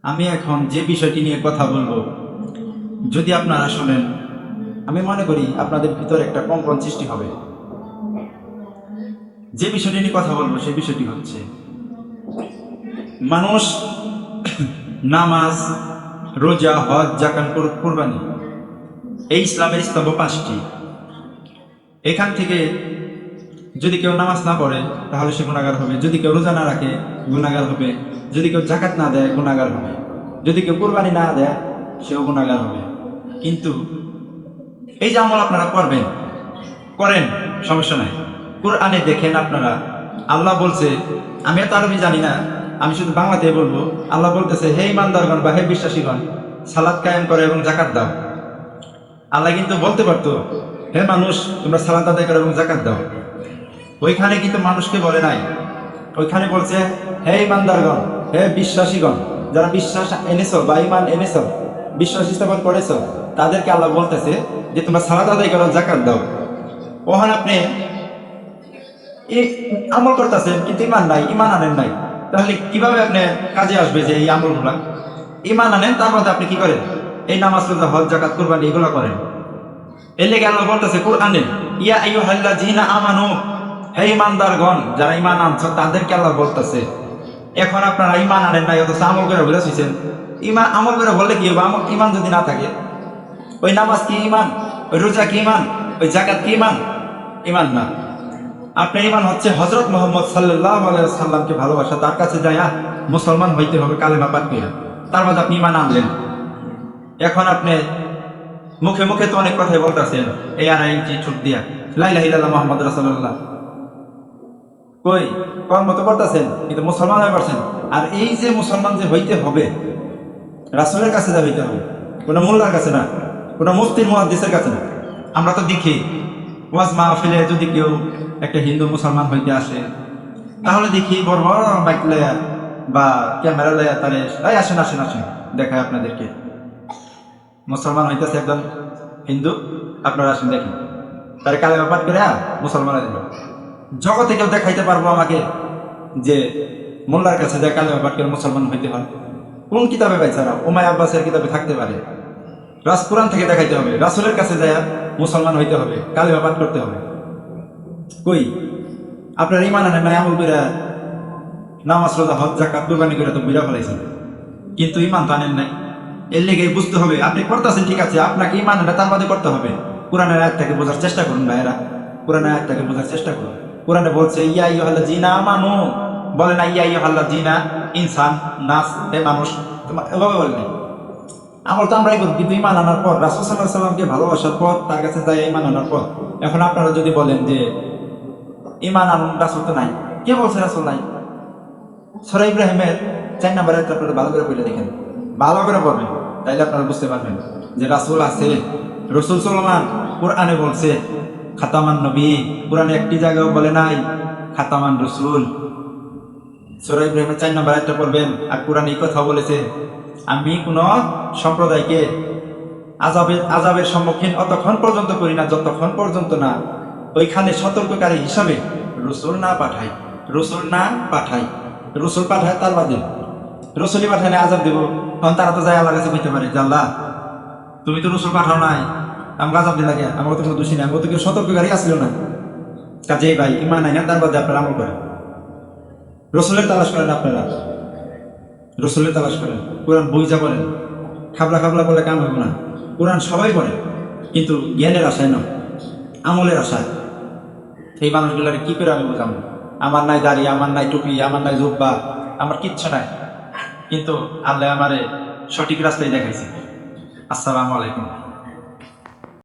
আমি এখন যে বিষয়টি নিয়ে কথা বলবো, যদি আপনারা শোনেন, আমি মনে করি আপনাদের ভিতরে একটা কম্পন সৃষ্টি হবে। যে বিষয়টি নিয়ে কথা বলবো সেই বিষয়টি হচ্ছে মানুষ নামাজ, রোজা, হজ, জাকাত, কুরবানি, এই ইসলামের স্তম্ভ 5টি। এখান থেকে যদি কেউ নামাজ না পড়ে তাহলে সে গুনাহগার হবে, যদি কেউ রোজা না রাখে গুনাহগার হবে, যদি কেউ জাকাত না দেয় গুনাহগার হবে, যদি কেউ কুরবানি না দেয় সেও গুনাহগার হবে। কিন্তু এই যে আমল আপনারা করবেন, করেন, সমস্যা নাই। কোরআনে দেখেন আপনারা, আল্লাহ বলছে, আমি এত আরবি জানি না, আমি শুধু বাংলাতে বলবো। আল্লাহ বলতেছে, হে ইমানদারগণ বা হে বিশ্বাসীগণ, সালাত কায়েম করে এবং জাকাত দাও। আল্লাহ কিন্তু বলতে পারতো, হে মানুষ তোমরা সালাত আদায় করো এবং জাকাত দাও। ওইখানে কিন্তু মানুষকে বলে নাই, ওইখানে বলছে হে ইমানদারগণ, হে বিশ্বাসীগণ, যারা বিশ্বাস এনেছো বা ইমান এনেছো, বিশ্বাস স্থাপন করেছো, তাদেরকে আল্লাহ বলতেছে যে তোমরা সালাত আদায় করো, জাকাত দাও। ওখানে আপনি আমল করতেছেন কিন্তু ইমান নাই, ইমান আনেন নাই, তাহলে কিভাবে আপনি কাজে আসবে যে এই আমলগুলা? ইমান আনেন, তার মধ্যে আপনি কি করেন? এই নামাজ, রোজা, হজ, জাকাত, কুরবানি এগুলো করেন। এর লেগে আল্লাহ বলতেছে কোরআনে, ইয়া আইয়ুহাল্লাযীনা আমানু, হে ইমানদারগণ, যারা ইমান আনছো তাদেরকে আল্লাহ বলতেছে। এখন আপনারা ইমান আনেন নাই, অথচ আমল করে বলে শুইছেন। ইমান আমল করে বললে কি হবে? ইমান যদি না থাকে, ওই নামাজ কি ইমান? ওই রোজা কি ইমান? ওই জাকাত কি ইমান? ইমান না। আপনার ইমান হচ্ছে হযরত মুহাম্মদ সাল্লাল্লাহু আলাইহি ওয়াসাল্লামকে ভালোবাসা, তার কাছে যায়া মুসলমান হইতে হবে কালেমা পাঠ করে, তার মধ্যে আপনি ইমান আনলেন। এখন আপনি মুখে মুখে তো অনেক কথাই বলতেছেন, এই আর ইঞ্চি ছুট দিয়া লা ইলাহা ইল্লাল্লাহ মুহাম্মাদুর রাসূলুল্লাহ, কই কর্ম তো করতেছেন কিন্তু মুসলমান হয়ে পারছেন। আর এই যে মুসলমান যে হইতে হবে, রাসূলের কাছে যা হইতে হবে, কোনো মোল্লার কাছে না, কোনো মুফতির মুহাদ্দিসের কাছে না। আমরা তো দেখি ওয়াজ মাহফিলে যদি কেউ একটা হিন্দু মুসলমান হইতে আসে, তাহলে দেখি বড় বড় মাইক লয়া বা ক্যামেরা লয়া তারে, এই আসেন আসেন আসেন, দেখায় আপনাদেরকে মুসলমান হইতেছে একজন হিন্দু, আপনারা আসেন দেখেন, তার কালেমা পাঠ করে মুসলমান হয়ে দিল। জগতে কেউ দেখাইতে পারবো আমাকে যে মোল্লার কাছে যায় কালেমা পাঠ করে মুসলমান হইতে হয়? কোন কিতাবে পাইছে না? উমায় আব্বাসের কিতাবে থাকতে পারে। কোরআন থেকে দেখাইতে হবে, রাসূলের কাছে যায় মুসলমান হইতে হবে, কালেমা পাঠ করতে হবে। কই আপনার ইমান আনেন নাই, আমল করে নামাজ, রোজা, হজ, জাকাত, কুরবানি করে তো বুঝা ফেলাইছেন, কিন্তু ইমান তো আনেন নাই। এর লেগে বুঝতে হবে, আপনি করতেছেন ঠিক আছে, আপনাকে ইমান আনটা তার বাদে করতে হবে। কোরআনের আয়াতটাকে বোঝার চেষ্টা করুন ভাইয়েরা, কোরআনের আয়াতটাকে বোঝার চেষ্টা করুন। কোরআনে বলছে ইয়া আইয়ুহাল্লাযীনা আমানু, বলে না ইয়া আইয়ুহাল্লাযীনা ইনসান, নাস, হে মানুষ, তোমার এভাবে বলেনি। আমল তো আমরাই করি, কিন্তু ইমান আনার পর, রাসূল সাল্লাল্লাহু আলাইহি সাল্লামকে ভালোবাসার পর, তার কাছে যাই ইমান আনার পর। এখন আপনারা যদি বলেন যে ইমান আনুন, রাসূল তো নাই, কে বলছে রাসূল নাই? সূরা ইব্রাহিমের 4 নম্বর আয়াত আপনারা ভালো করে পড়ে দেখেন, ভালো করে পড়বেন, তাইলে আপনারা বুঝতে পারবেন যে রাসূল আছে। রাসূল সুলাইমান কোরআনে বলছে খাতামান নবী, কোরআনে একটি জায়গাও বলে নাই খাতামান রাসূল। সূরা ইব্রাহিমের 4 নম্বর আয়াতটা পড়বেন, আর কোরআনে এই কথা বলেছে, আমি কোন সম্প্রদায়কে আযাবের সম্মুখীন অতক্ষণ পর্যন্ত করি না যতক্ষণ পর্যন্ত না ওইখানে সতর্ককারী হিসাবে রাসূল না পাঠাই। রাসূল না পাঠাই, রাসূল পাঠায় তার বাদে, রাসূলই পাঠালে আযাব দেব। তখন তারা তো যায় আল্লাহর কাছে বলতে পারে যে আল্লাহ তুমি তো রাসূল পাঠাও নাই, আমাকে আযাব দিলা কে? আমার তো কোনো দোষী নাই, আমার তো কেউ সতর্ককারী আসছিল না। কাজেই ভাই ইমান নাই না, তার বাদে আপনারা আমল করেন, রাসূলের তালাশ করেন, আপনারা রাসূলের তালাশ করেন, কোরআন বুঝা পড়েন। খাবলা খাবলা বলে কাম হবে না। কোরআন সবাই পড়ে, কিন্তু জ্ঞানের আশায় নয়, আমলের আশায়। এই মানুষগুলোর কি করে আমি বোঝাবো? আমার নাই দাড়ি, আমার নাই টুপি, আমার নাই জুব্বা, আমার কিচ্ছু নাই, কিন্তু আল্লাহ আমারে সঠিক রাস্তায় দেখাইছে। আসসালামু আলাইকুম।